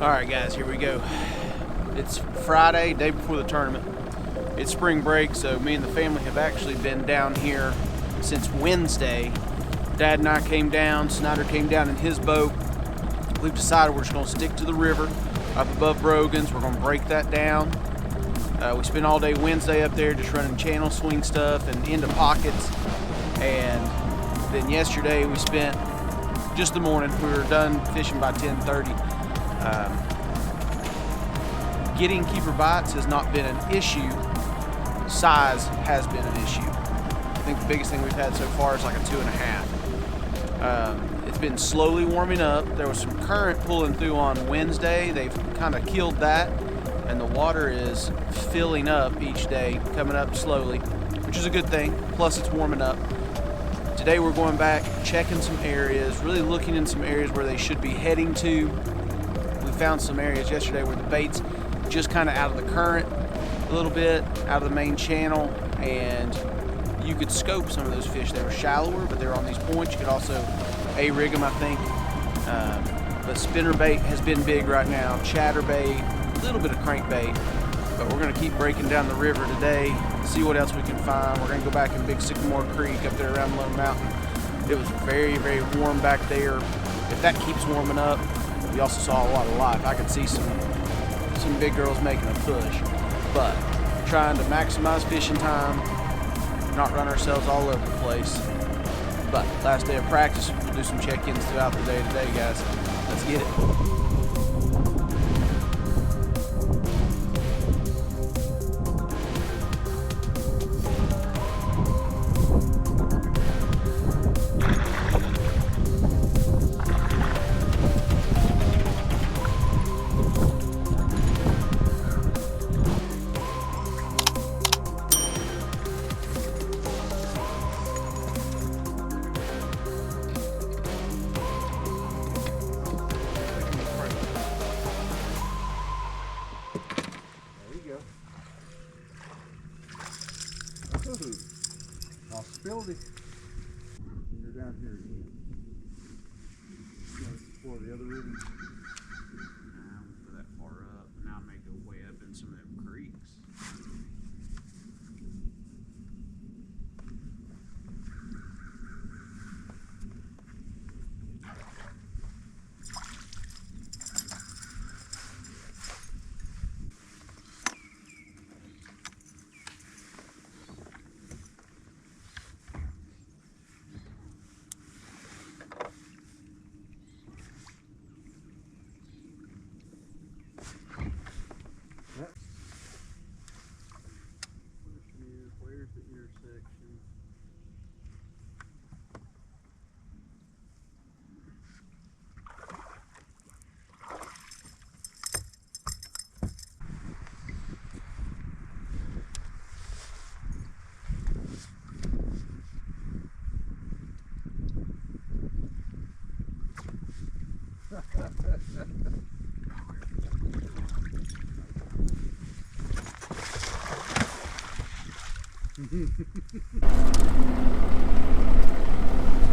Alright guys, here we go. It's Friday, day before the tournament. It's spring break, so me and the family have actually been down here since Wednesday. Dad and I came down, Snyder came down in his boat. We've decided we're just going to stick to the river up above Brogan's. We're going to break that down. We spent all day Wednesday up there just running channel swing stuff and into pockets. And then yesterday we spent just the morning. We were done fishing by 10:30. Getting keeper bites has not been an issue. Size has been an issue. I think the biggest thing we've had so far is like a 2.5. It's been slowly warming up. There was some current pulling through on Wednesday. They've kind of killed that, and the water is filling up each day, coming up slowly, which is a good thing. Plus it's warming up. Today we're going back, checking some areas, really looking in some areas where they should be heading to. We found some areas yesterday where the bait's just kind of out of the current a little bit, out of the main channel, and you could scope some of those fish. They were shallower, but they were on these points. You could also A-rig them, I think. But spinnerbait has been big right now, chatterbait, a little bit of crankbait. But we're gonna keep breaking down the river today, see what else we can find. We're gonna go back in Big Sycamore Creek up there around Lone Mountain. It was very, very warm back there. If that keeps warming up, we also saw a lot of life. I could see some big girls making a push, but trying to maximize fishing time, not run ourselves all over the place. But last day of practice, we'll do some check-ins throughout the day today, guys. Let's get it. I spilled it. You're down here again. For the other ribbon. I'm for that far up. Now I may go way up in some of them creeks. Where's the intersection?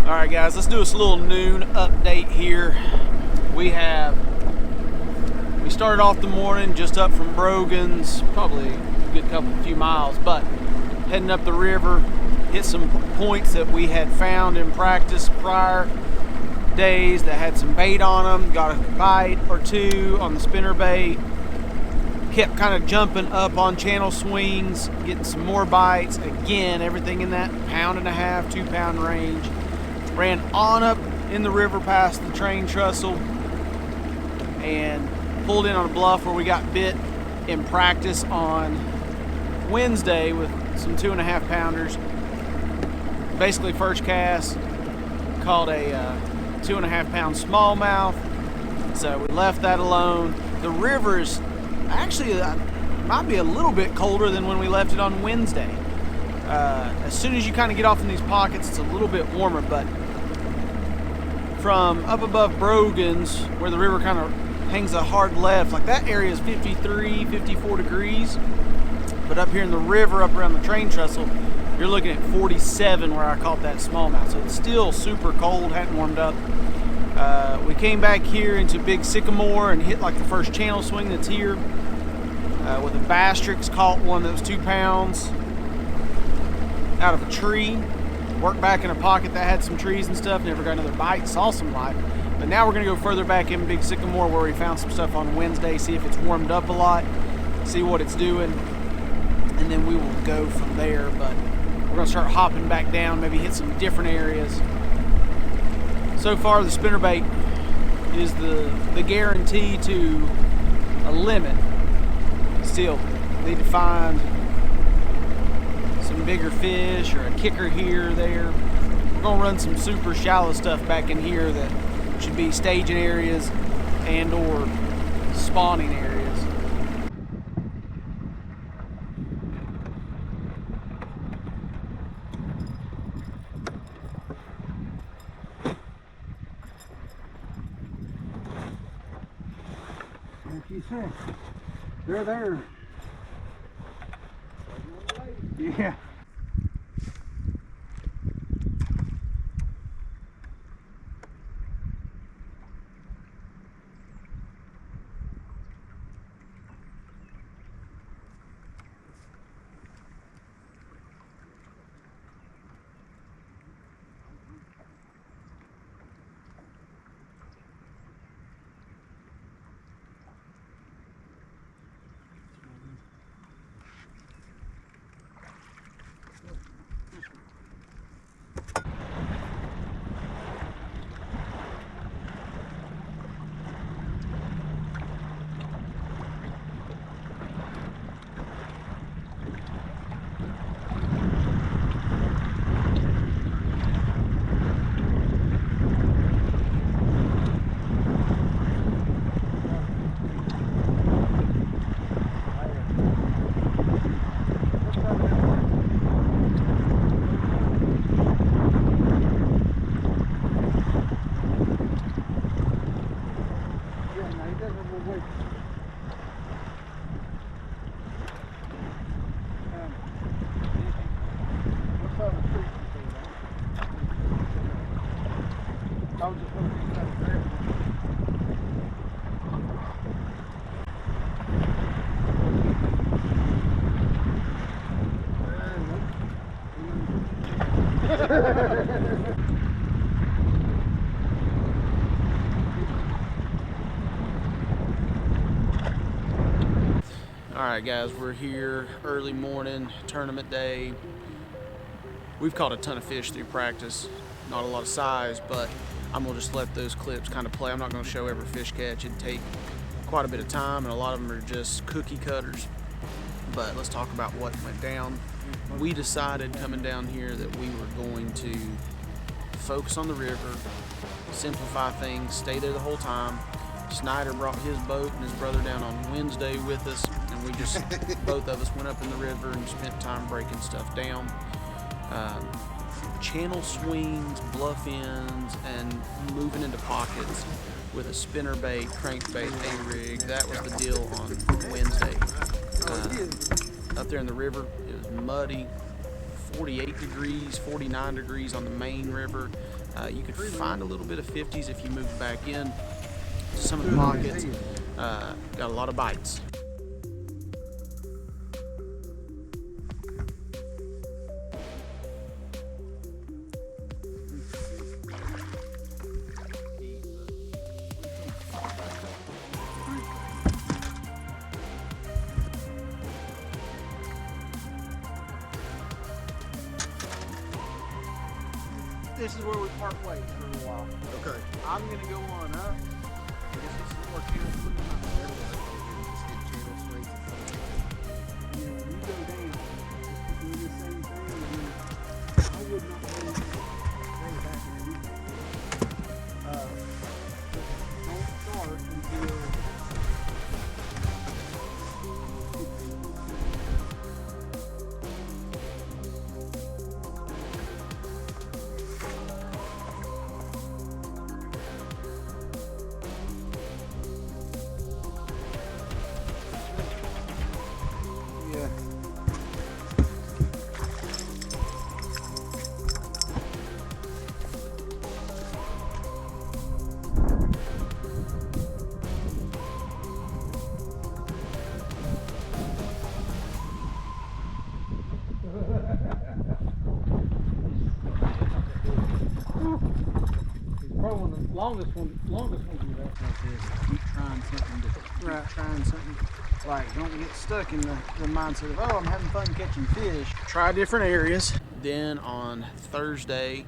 Alright guys, let's do a little noon update here. We started off the morning just up from Brogan's, probably a good few miles, but heading up the river, hit some points that we had found in practice prior days that had some bait on them, got a bite or two on the spinnerbait. Kept kind of jumping up on channel swings, getting some more bites. Again, everything in that 1.5 to 2 pound range. Ran on up in the river past the train trestle and pulled in on a bluff where we got bit in practice on Wednesday with some 2.5 pounders. Basically first cast, caught a 2.5 pound smallmouth. So we left that alone. The river's actually might be a little bit colder than when we left it on Wednesday. As soon as you kind of get off in these pockets, it's a little bit warmer, but from up above Brogan's, where the river kind of hangs a hard left, like that area is 53, 54 degrees. But up here in the river, up around the train trestle, you're looking at 47 where I caught that smallmouth. So it's still super cold, hadn't warmed up. We came back here into Big Sycamore and hit like the first channel swing that's here with a Bastrix. Caught one that was 2 pounds out of a tree. Worked back in a pocket that had some trees and stuff. Never got another bite. Saw some life. But now we're gonna go further back in Big Sycamore where we found some stuff on Wednesday. See if it's warmed up a lot. See what it's doing, and then we will go from there. But we're gonna start hopping back down. Maybe hit some different areas. So far, the spinnerbait is the guarantee to a limit. Still need to find some bigger fish or a kicker here or there. We're gonna run some super shallow stuff back in here that should be staging areas and or spawning areas. Like you said, they're there. Yeah. Alright guys, we're here early morning, tournament day. We've caught a ton of fish through practice, not a lot of size, but I'm gonna just let those clips kind of play. I'm not gonna show every fish catch. It'd take quite a bit of time, and a lot of them are just cookie cutters. But let's talk about what went down. We decided coming down here that we were going to focus on the river, simplify things, stay there the whole time. Snyder brought his boat and his brother down on Wednesday with us, and we just, both of us went up in the river and spent time breaking stuff down. Channel swings, bluff ends, and moving into pockets with a spinnerbait, crankbait, A-rig. That was the deal on Wednesday. Up there in the river, it was muddy, 48 degrees, 49 degrees on the main river. You could find a little bit of 50s if you moved back in. Some of the pockets got a lot of bites. This is where we part ways for a while. Okay. I'm gonna go on up. This is some more channel swings. You know, when you go down, doing the same thing, I would not go back and do that. Don't start until longest one can do that like this. Keep trying something Right, trying something. Like, don't get stuck in the mindset of, oh, I'm having fun catching fish. Try different areas. Then on Thursday,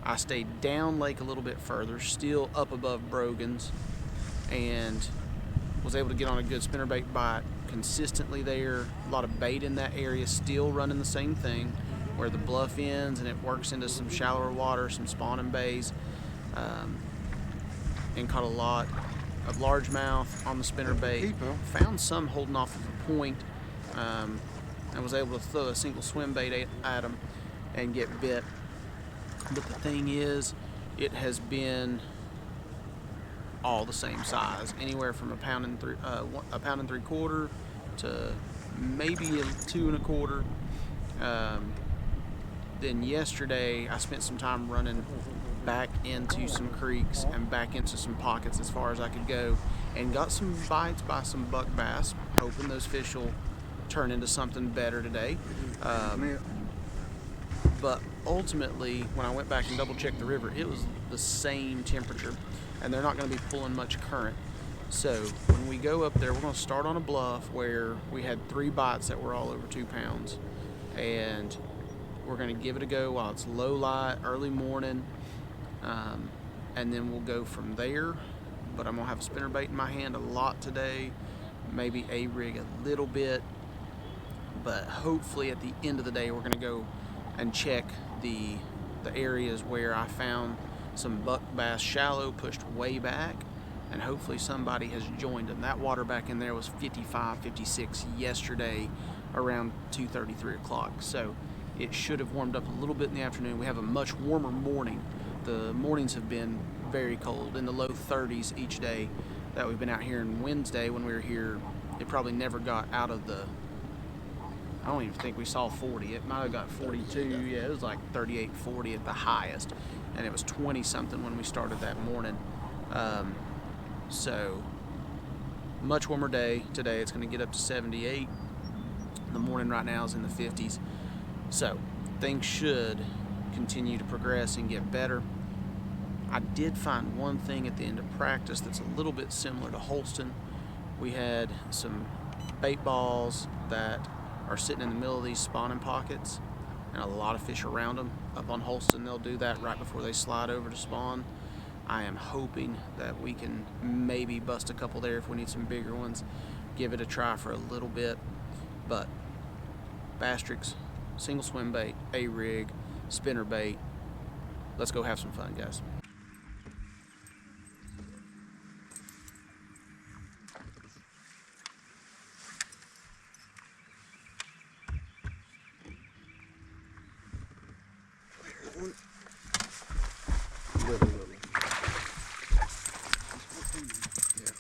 I stayed down lake a little bit further, still up above Brogan's, and was able to get on a good spinnerbait bite consistently there. A lot of bait in that area, still running the same thing, where the bluff ends and it works into some shallower water, some spawning bays, and caught a lot of largemouth on the spinnerbait. Found some holding off of a point, and was able to throw a single swim bait at them and get bit. But the thing is, it has been all the same size, anywhere from a pound and 3/4 to maybe a 2 1/4. Then yesterday, I spent some time running back into some creeks and back into some pockets as far as I could go, and got some bites by some buck bass, hoping those fish will turn into something better today. But ultimately, when I went back and double checked the river, it was the same temperature, and they're not going to be pulling much current. So when we go up there, we're going to start on a bluff where we had 3 bites that were all over 2 pounds, and we're going to give it a go while it's low light, early morning, and then we'll go from there. But I'm going to have a spinnerbait in my hand a lot today, maybe a rig a little bit, but hopefully at the end of the day, we're going to go and check the areas where I found some buck bass shallow pushed way back, and hopefully somebody has joined them. That water back in there was 55, 56 yesterday around 2:30, 3 o'clock. So it should have warmed up a little bit in the afternoon. We have a much warmer morning. The mornings have been very cold, in the low 30s each day that we've been out here. And Wednesday when we were here, it probably never got out of the, I don't even think we saw 40. It might have got 42. Yeah, it was like 38, 40 at the highest. And it was 20 something when we started that morning. So much warmer day today. It's going to get up to 78. The morning right now is in the 50s. So things should continue to progress and get better. I did find one thing at the end of practice that's a little bit similar to Holston. We had some bait balls that are sitting in the middle of these spawning pockets, and a lot of fish around them. Up on Holston, they'll do that right before they slide over to spawn. I am hoping that we can maybe bust a couple there if we need some bigger ones. Give it a try for a little bit. But bass tricks, single swim bait, a rig, spinner bait. Let's go have some fun, guys. Little. Yeah.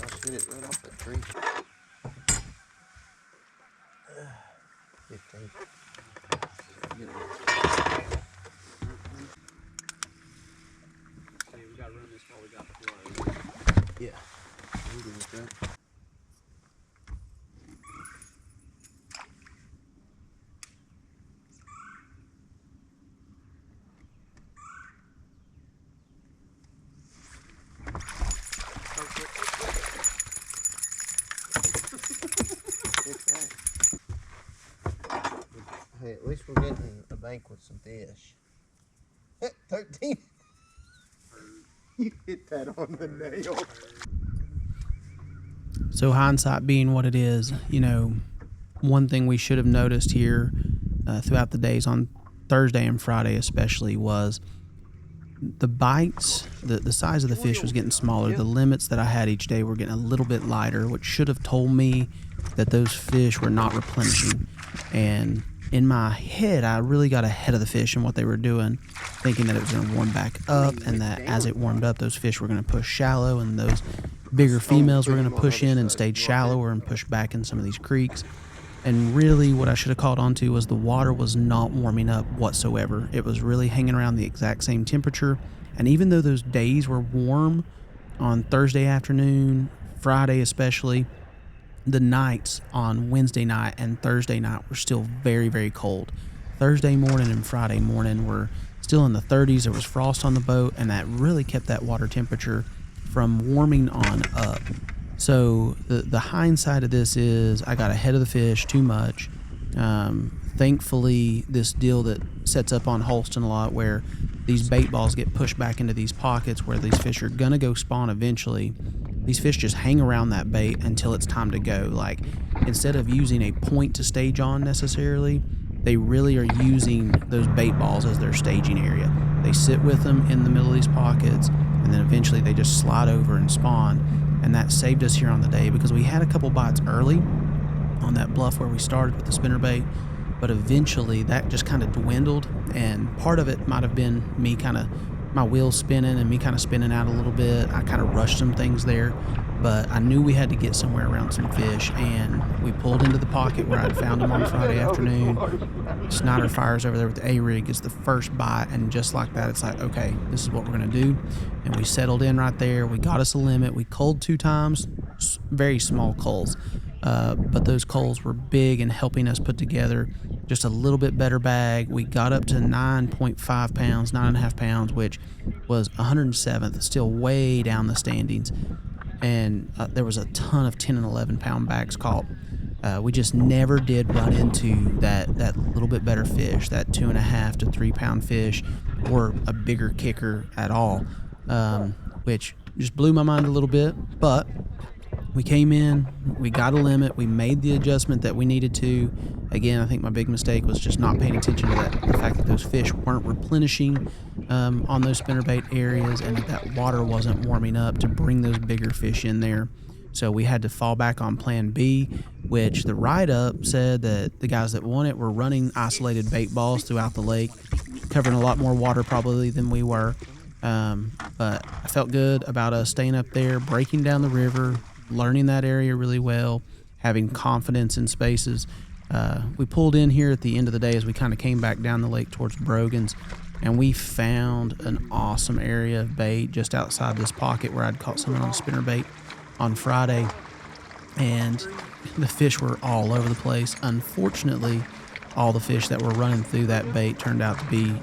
I'll hit it right off that tree. 15. Get it. Okay, we gotta run this while we got the flow. Yeah. I'm good with that. Hey, at least we're getting a bank with some fish. 13. You hit that on the nail. So hindsight being what it is, you know, one thing we should have noticed here throughout the days on Thursday and Friday especially was the bites, the size of the fish was getting smaller. The limits that I had each day were getting a little bit lighter, which should have told me that those fish were not replenishing. And in my head, I really got ahead of the fish and what they were doing, thinking that it was going to warm back up, and that as it warmed up, those fish were going to push shallow, and those bigger females were going to push in and stayed shallower and push back in some of these creeks. And really what I should have caught on to was the water was not warming up whatsoever. It was really hanging around the exact same temperature. And even though those days were warm on Thursday afternoon, Friday especially, the nights on Wednesday night and Thursday night were still very, very cold. Thursday morning and Friday morning were still in the 30s. There was frost on the boat, and that really kept that water temperature from warming on up. So the hindsight of this is I got ahead of the fish too much. Thankfully, this deal that sets up on Holston a lot, where these bait balls get pushed back into these pockets where these fish are gonna go spawn eventually. These fish just hang around that bait until it's time to go. Like, instead of using a point to stage on necessarily, they really are using those bait balls as their staging area. They sit with them in the middle of these pockets, and then eventually they just slide over and spawn. And that saved us here on the day, because we had a couple bites early on that bluff where we started with the spinnerbait, but eventually that just kind of dwindled, and part of it might have been me kind of, my wheels spinning and me kind of spinning out a little bit. I kind of rushed some things there, but I knew we had to get somewhere around some fish, and we pulled into the pocket where I'd found them on Friday afternoon. Snyder fires over there with the A-rig, gets the first bite, and just like that, it's like, okay, this is what we're going to do. And we settled in right there. We got us a limit. We culled 2 times, very small culls. But those culls were big in helping us put together just a little bit better bag. We got up to 9.5 pounds, 9.5 pounds, which was 107th, still way down the standings. And there was a ton of 10 and 11 pound bags caught. We just never did run into that little bit better fish, that 2.5 to 3 pound fish, or a bigger kicker at all, which just blew my mind a little bit. But we came in, we got a limit, we made the adjustment that we needed to. Again, I think my big mistake was just not paying attention to the fact that those fish weren't replenishing on those spinnerbait areas, and that water wasn't warming up to bring those bigger fish in there. So we had to fall back on plan B, which the write-up said that the guys that won it were running isolated bait balls throughout the lake, covering a lot more water probably than we were. But I felt good about us staying up there, breaking down the river, learning that area really well, having confidence in spaces. We pulled in here at the end of the day as we kind of came back down the lake towards Brogan's, and we found an awesome area of bait just outside this pocket where I'd caught something on a spinnerbait on Friday, and the fish were all over the place. Unfortunately, all the fish that were running through that bait turned out to be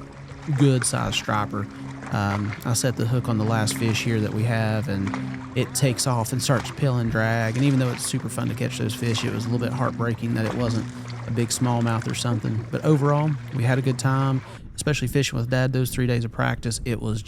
good sized striper. I set the hook on the last fish here that we have, and it takes off and starts pulling drag. And even though it's super fun to catch those fish, it was a little bit heartbreaking that it wasn't a big smallmouth or something. But overall, we had a good time, especially fishing with Dad those 3 days of practice. It was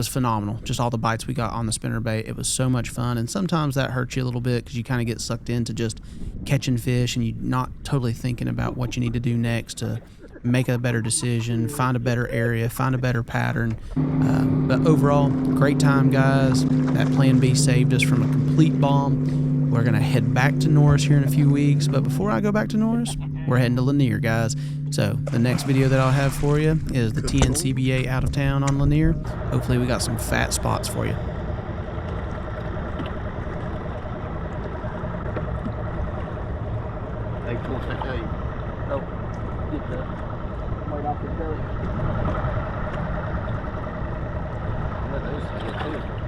phenomenal. Just all the bites we got on the spinnerbait. It was so much fun. And sometimes that hurts you a little bit because you kind of get sucked into just catching fish and you're not totally thinking about what you need to do next to make a better decision, find a better area, find a better pattern. But overall, great time, guys. That plan B saved us from a complete bomb. We're going to head back to Norris here in a few weeks. But before I go back to Norris, we're heading to Lanier, guys. So the next video that I'll have for you is the TNCBA out of town on Lanier. Hopefully we got some fat spots for you. Hey, cool. Hey. Oh, get that. Right off the belly. Let those get too.